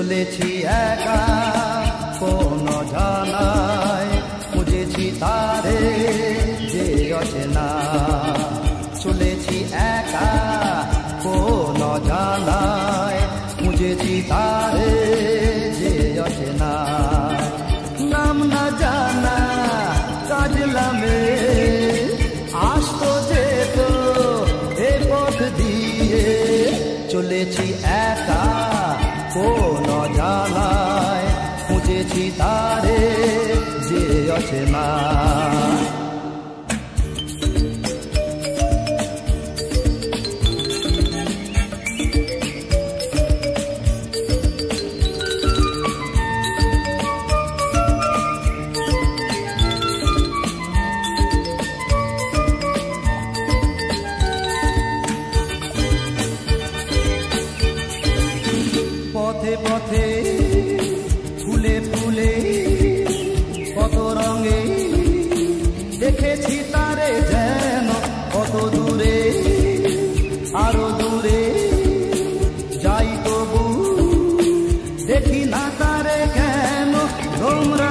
চলেছি একা কোন জানায়, খুঁজেছি তারে যে অচেনা। চলেছি একা কোন জানায়, খুঁজেছি তারে যে অচেনা। নাম না জানা কাজলামে আসতো যেত এ পথ দিয়ে। চলেছি একা কোন জানায়, খুঁজেছি তারে যে অচেনা। পথে পথে ফুলে ফুলে কত রঙে দেখেছি তারে যেন কত দূরে, আরো দূরে যাই তবু দেখি না তারে কেন। তোমরা